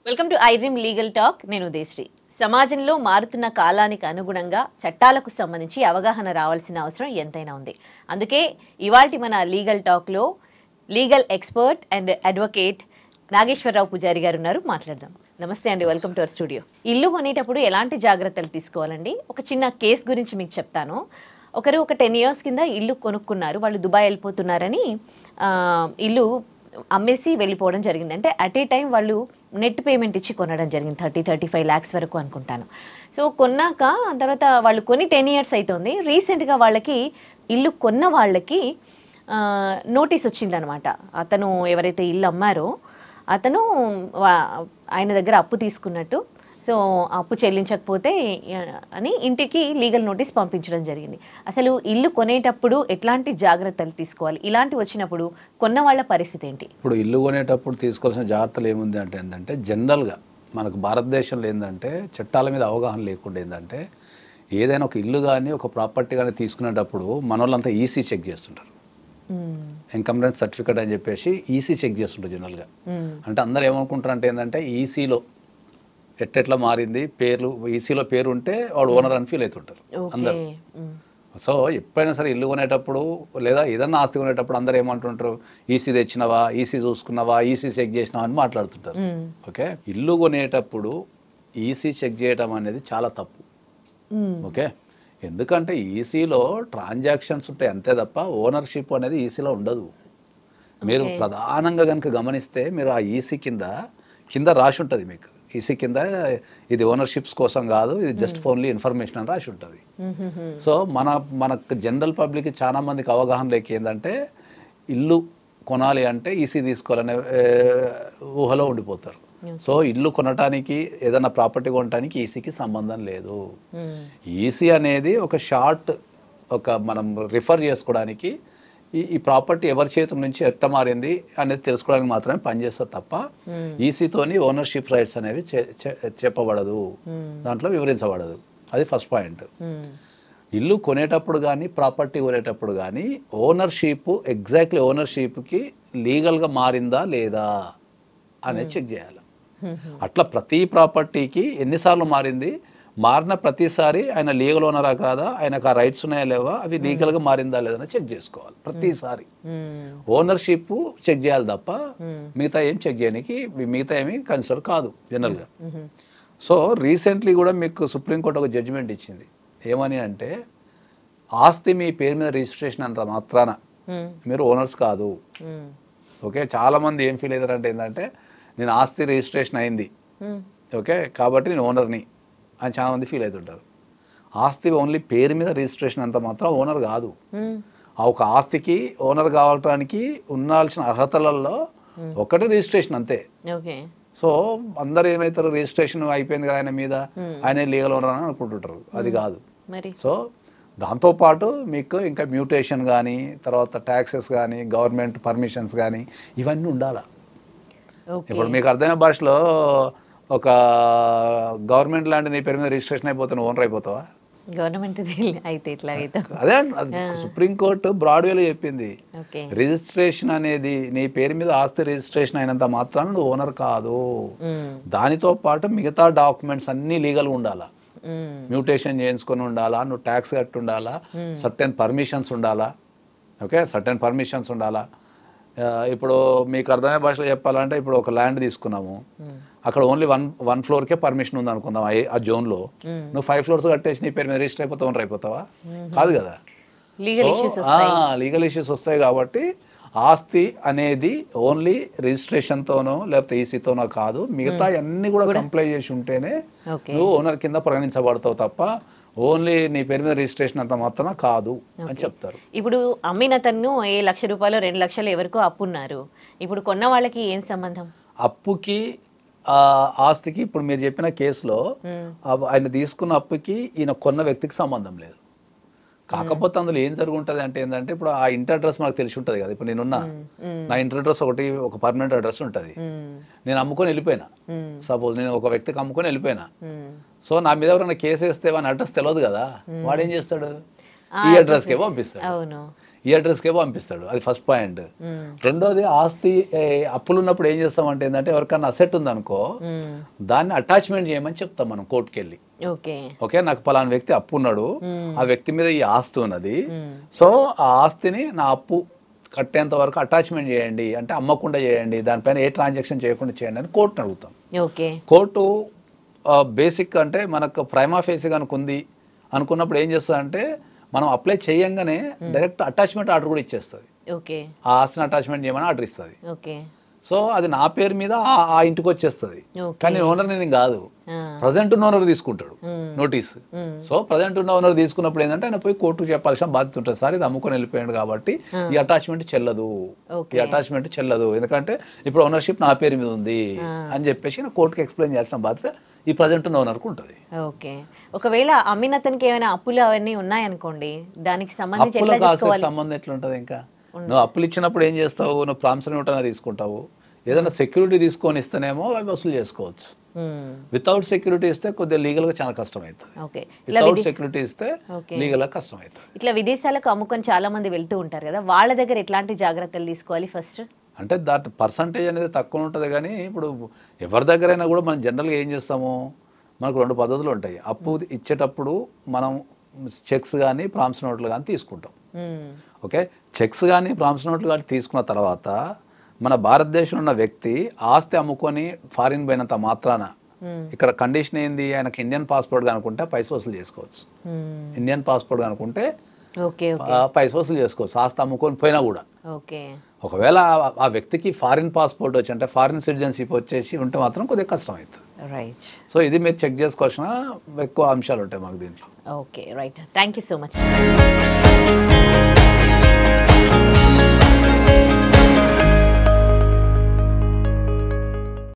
Welcome to iDream legal talk. నేను ఉదయశ్రీ. సమాజంలో మారుతున్న కాలానికి అనుగుణంగా చట్టాలకు సంబంధించి అవగాహన రావాల్సిన అవసరం ఎంతైనా ఉంది. అందుకే ఇవాల్టి మన లీగల్ టాక్లో legal expert and advocate Nageswara Rao Pujari garu ఉన్నారు. మాట్లాడదాం. నమస్తే అండి, వెల్కమ్ టు అవర్ స్టూడియో. ఇల్లు కొనేటప్పుడు ఎలాంటి జాగ్రత్తలు తీసుకోవాలండి? ఒక చిన్న కేసు గురించి మీకు చెప్తాను. ఒకరు ఒక 10 years కింద ఇల్లు కొనుక్కున్నారు. వాళ్ళు దుబాయ్ వెళ్ళిపోతున్నారని ఇల్లు అమ్మేసి వెళ్ళిపోవడం జరిగింది. అంటే అట్ ఏ టైం వాళ్ళు నెట్ పేమెంట్ ఇచ్చి కొనడం జరిగింది. 30-35 lakhs వరకు అనుకుంటాను. సో కొన్నాక తర్వాత వాళ్ళు కొని 10 years అవుతుంది. రీసెంట్గా వాళ్ళకి ఇల్లు కొన్న వాళ్ళకి నోటీస్ వచ్చిందనమాట. అతను ఎవరైతే ఇల్లు అమ్మారో అతను ఆయన దగ్గర అప్పు తీసుకున్నట్టు, సో అప్పు చెల్లించకపోతే అని ఇంటికి లీగల్ నోటీస్ పంపించడం జరిగింది. అసలు ఇల్లు కొనేటప్పుడు ఎట్లాంటి జాగ్రత్తలు తీసుకోవాలి? ఇలాంటి వచ్చినప్పుడు కొన్న వాళ్ళ పరిస్థితి ఏంటి? ఇప్పుడు ఇల్లు కొనేటప్పుడు తీసుకోవాల్సిన జాగ్రత్తలు ఏముంది అంటే ఏంటంటే, జనరల్గా మనకు భారతదేశంలో ఏంటంటే చట్టాల మీద అవగాహన లేకుండా ఏంటంటే, ఏదైనా ఒక ఇల్లు కానీ ఒక ప్రాపర్టీ కానీ తీసుకునేటప్పుడు మన వాళ్ళంతా ఈసీ చెక్ చేస్తుంటారు. ఇన్కమ్ రెంట్ సర్టిఫికేట్ అని చెప్పేసి ఈసీ చెక్ చేస్తుంటారు జనరల్గా. అంటే అందరు ఏమనుకుంటారు అంటే ఏంటంటే, ఈసీలో ఎట్టెట్లా మారింది, పేర్లు ఈసీలో పేరు ఉంటే వాడు ఓనర్ అని ఫీల్ అవుతుంటారు అందరు. సో ఎప్పుడైనా సరే ఇల్లు కొనేటప్పుడు లేదా ఏదన్నా ఆస్తి కొనేటప్పుడు అందరు ఏమంటుంటారు, ఈసీ తెచ్చినవా, ఈసీ చూసుకున్నావా, ఈసీ చెక్ చేసినావా అని మాట్లాడుతుంటారు. ఓకే, ఇల్లు కొనేటప్పుడు ఈసీ చెక్ చేయడం అనేది చాలా తప్పు. ఓకే, ఎందుకంటే ఈసీలో ట్రాన్సాక్షన్స్ ఉంటాయి అంతే తప్ప ఓనర్షిప్ అనేది ఈసీలో ఉండదు. మీరు ప్రధానంగా కనుక గమనిస్తే మీరు ఆ ఈసీ కింద రాసి ఉంటుంది. మీకు ఈసీ కింద ఇది ఓనర్షిప్స్ కోసం కాదు, ఇది జస్ట్ ఓన్లీ ఇన్ఫర్మేషన్ అని రాసి ఉంటుంది. సో మనకు జనరల్ పబ్లిక్ చాలా మందికి అవగాహన లేక ఏంటంటే, ఇల్లు కొనాలి అంటే ఈసీ తీసుకోవాలనే ఊహలో ఉండిపోతారు. సో ఇల్లు కొనటానికి ఏదైనా ప్రాపర్టీ కొనటానికి ఈసీకి సంబంధం లేదు. ఈసీ అనేది ఒక మనం రిఫర్ చేసుకోవడానికి, ఈ ప్రాపర్టీ ఎవరి చేతుల నుంచి ఎట్ట మారింది అనేది తెలుసుకోవడానికి మాత్రమే పనిచేస్తారు తప్ప ఈసీతోని ఓనర్షిప్ రైట్స్ అనేవి చెప్పబడదు, దాంట్లో వివరించబడదు. అది ఫస్ట్ పాయింట్. ఇల్లు కొనేటప్పుడు కానీ ప్రాపర్టీ కొనేటప్పుడు కానీ ఎగ్జాక్ట్లీ ఓనర్షిప్కి లీగల్గా మారిందా లేదా అనేది చెక్ చేయాలి. అట్లా ప్రతి ప్రాపర్టీకి ఎన్నిసార్లు మారిన ప్రతిసారి ఆయన లీగల్ ఓనరా కాదా, ఆయనకు ఆ రైట్స్ ఉన్నాయా లేవా, అవి లీగల్గా మారిందా లేదని చెక్ చేసుకోవాలి ప్రతిసారి. ఓనర్షిప్ చెక్ చేయాలి తప్ప మిగతా ఏం చెక్ చేయడానికి మిగతా ఏమి కన్సిడర్ కాదు జనరల్గా. సో రీసెంట్లీ కూడా మీకు సుప్రీంకోర్టు ఒక జడ్జిమెంట్ ఇచ్చింది. ఏమని అంటే, ఆస్తి మీ పేరు మీద రిజిస్ట్రేషన్ అంత మాత్రాన మీరు ఓనర్స్ కాదు. ఓకే, చాలామంది ఏం ఫీల్ అవుతారంటే ఏంటంటే, నేను ఆస్తి రిజిస్ట్రేషన్ అయింది ఓకే కాబట్టి నేను ఓనర్ని అని చాలామంది ఫీల్ అవుతుంటారు. ఆస్తి ఓన్లీ పేరు మీద రిజిస్ట్రేషన్ అంత మాత్రం ఓనర్ కాదు. ఆ ఒక ఆస్తికి ఓనర్ కావడానికి ఉండాల్సిన అర్హతలలో ఒకటి రిజిస్ట్రేషన్ అంతే. సో అందరు ఏమవుతారు, రిజిస్ట్రేషన్ అయిపోయింది కదా ఆయన మీద, ఆయన లీగల్ ఓనర్ అని అనుకుంటుంటారు. అది కాదు. సో దాంతోపాటు మీకు ఇంకా మ్యూటేషన్ కానీ, తర్వాత ట్యాక్సెస్ కానీ, గవర్నమెంట్ పర్మిషన్స్ కానీ ఇవన్నీ ఉండాలి. ఇప్పుడు మీకు అర్థమైన భాషలో ఒక గవర్నమెంట్ ల్యాండ్ నీ పేరు మీద రిజిస్ట్రేషన్ అయిపోతే నువ్వు ఓనర్ అయిపోతావా? గవర్నమెంట్ అదే సుప్రీంకోర్టు బ్రాడ్వేలో చెప్పింది. రిజిస్ట్రేషన్ అనేది నీ పేరు మీద ఆస్తి రిజిస్ట్రేషన్ అయినంత మాత్రాన నువ్వు ఓనర్ కాదు. దానితో పాటు మిగతా డాక్యుమెంట్స్ అన్నీ లీగల్గా ఉండాలా, మ్యూటేషన్ చేయించుకొని ఉండాలా, నువ్వు ట్యాక్స్ కట్టి ఉండాలా, సర్టెన్ పర్మిషన్స్ ఉండాలా. ఓకే, సర్టెన్ పర్మిషన్స్ ఉండాలా. ఇప్పుడు మీకు అర్థమయ్యే భాషలో చెప్పాలంటే, ఇప్పుడు ఒక ల్యాండ్ తీసుకున్నాము, అక్కడ ఓన్లీ వన్ ఫ్లోర్కే పర్మిషన్ ఉంది అనుకుందాం. ఆ జోన్లో నువ్వు 5 floors కట్టేసి నీ పేరు మీద రిజిస్టర్ అయిపోతావు, ఓనర్ అయిపోతావా? కాదు కదా. లీగల్ ఇష్యూస్ వస్తాయి. కాబట్టి ఆస్తి అనేది ఓన్లీ రిజిస్ట్రేషన్తోనో లేకపోతే ఈసీతోనో కాదు, మిగతా అన్ని కూడా కంప్లై చేసి ఉంటేనే నువ్వు ఓనర్ కింద పరిగణించబడతావు తప్ప ఓన్లీ నీ పేరు మీద రిజిస్ట్రేషన్ అంత మాత్రం కాదు అని చెప్తారు. ఇప్పుడు అమ్మిన తను ₹1,00,000 2 లక్షలు ఎవరికో అప్పున్నారు. ఇప్పుడు కొన్న వాళ్ళకి ఏం సంబంధం? అప్పుకి ఆస్తికి ఇప్పుడు మీరు చెప్పిన కేసులో ఆయన తీసుకున్న అప్పుకి ఈయన కొన్న వ్యక్తికి సంబంధం లేదు. కాకపోతే అందులో ఏం జరుగుంటుంది అంటే ఏంటంటే, ఇప్పుడు ఆ ఇంటి అడ్రస్ మనకు తెలిసి ఉంటుంది కదా. ఇప్పుడు నేనున్నా, నా ఇంటి అడ్రస్ ఒక పర్మనెంట్ అడ్రస్ ఉంటుంది. నేను అమ్ముకొని వెళ్ళిపోయినా, సపోజ్ నేను ఒక వ్యక్తికి అమ్ముకొని వెళ్ళిపోయినా, సో నా మీద ఎవరైనా కేసు వేస్తే వాని అడ్రస్ తెలియదు కదా, వాడు ఏం చేస్తాడు, ఈ అడ్రస్కే పంపిస్తాడు. ఈ అడ్రస్కే పంపిస్తాడు. అది ఫస్ట్ పాయింట్. రెండోది ఆస్తి అప్పులు ఉన్నప్పుడు ఏం చేస్తామంటే ఏంటంటే ఎవరికన్నా అసెట్ ఉందనుకో దాన్ని అటాచ్మెంట్ చేయమని చెప్తాం మనం కోర్టుకి వెళ్ళి. ఓకే, నాకు పలానా వ్యక్తి అప్పు ఉన్నాడు, ఆ వ్యక్తి మీద ఈ ఆస్తి ఉన్నది, సో ఆ ఆస్తిని నా అప్పు కట్టేంత వరకు అటాచ్మెంట్ చేయండి, అంటే అమ్మకుండా చేయండి, దానిపైన ఏ ట్రాన్సాక్షన్ చేయకుండా చేయండి అని కోర్టుని అడుగుతాం. కోర్టు బేసిక్ అంటే మనకు ప్రైమా ఫేసి కనుక ఉంది అనుకున్నప్పుడు ఏం చేస్తుందంటే మనం అప్లై చేయంగానే డైరెక్ట్ అటాచ్మెంట్ ఆర్డర్ కూడా ఇచ్చేస్తుంది. ఆ ఆస్తిని అటాచ్మెంట్ చేయమని ఆర్డర్ ఇస్తుంది. సో అది నా పేరు మీద ఆ ఇంటికి వచ్చేస్తుంది, కానీ ఓనర్ నేను కాదు, ప్రజెంట్ ఉన్న ఓనర్ తీసుకుంటాడు నోటీస్. సో ప్రజెంట్ ఉన్న ఓనర్ తీసుకున్నప్పుడు ఏంటంటే ఆయన పోయి కోర్టుకు చెప్పాల్సిన బాధ్యత ఉంటుంది. సార్ ఇది అమ్ముకొని వెళ్ళిపోయాడు కాబట్టి ఈ అటాచ్మెంట్ చెల్లదు, ఈ అటాచ్మెంట్ చెల్లదు, ఎందుకంటే ఇప్పుడు ఓనర్షిప్ నా పేరు మీద ఉంది అని చెప్పేసి కోర్టుకి ఎక్స్ప్లెయిన్ చేయాల్సిన బాధ్యత ఈ ప్రజెంట్ ఉన్న ఓనర్కు ఉంటుంది. ఓకే, ఒకవేళ అమ్మిన అతనికి ఏమైనా అప్పులు అవన్నీ ఉన్నాయనుకోండి, దానికి సంబంధించి సంబంధం ఎట్లుంటది? ఇంకా నువ్వు అప్పులు ఇచ్చినప్పుడు ఏం చేస్తావు, నువ్వు ప్రామిసరీ నోట్ అనేది తీసుకుంటావు, ఏదైనా సెక్యూరిటీ తీసుకొని ఇస్తేనేమో అవి వసూలు చేసుకోవచ్చు. వితౌట్ సెక్యూరిటీ ఇస్తే కొద్దిగా లీగల్ గా చాలా కష్టం అవుతుంది. వితౌట్ సెక్యూరిటీ ఇస్తే లీగల్ గా కష్టం అవుతుంది. ఇట్లా విదేశాలకు అమ్ముకొని చాలా మంది వెళ్తూ ఉంటారు కదా, వాళ్ళ దగ్గర ఎట్లాంటి జాగ్రత్తలు తీసుకోవాలి? ఫస్ట్ అంటే దాని పర్సంటేజ్ అనేది తక్కువ ఉంటుంది, కానీ ఇప్పుడు ఎవరి దగ్గరైనా కూడా మనం జనరల్గా ఏం చేస్తాము, మనకు 2 పద్ధతులు ఉంటాయి. అప్పు ఇచ్చేటప్పుడు మనం చెక్స్ కానీ ప్రామిసరీ నోట్లు కానీ తీసుకుంటాం. ఓకే, చెక్స్ కానీ ప్రామిసరీ నోట్లు కానీ తీసుకున్న తర్వాత మన భారతదేశంలో ఉన్న వ్యక్తి ఆస్తి అమ్ముకొని ఫారిన్ పోయినంత మాత్రాన ఇక్కడ కండిషన్ ఏంది, ఆయనకి ఇండియన్ పాస్పోర్ట్ కనుకుంటే పైసలు వసూలు చేసుకోవచ్చు. ఇండియన్ పాస్పోర్ట్ కనుకుంటే పైసలు వసూలు చేసుకోవచ్చు, ఆస్తి అమ్ముకొని పోయినా కూడా. ఒకవేళ ఆ వ్యక్తికి ఫారిన్ పాస్పోర్ట్ వచ్చి అంటే ఫారిన్ సిటిజన్షిప్ వచ్చేసి ఉంటే మాత్రం కొద్దిగా కష్టం అవుతుంది. సో ఇది మీరు చెక్ చేసుకోవాల్సిన ఎక్కువ అంశాలు ఉంటాయి మాకు దీంట్లో. Okay, right. Thank you so much.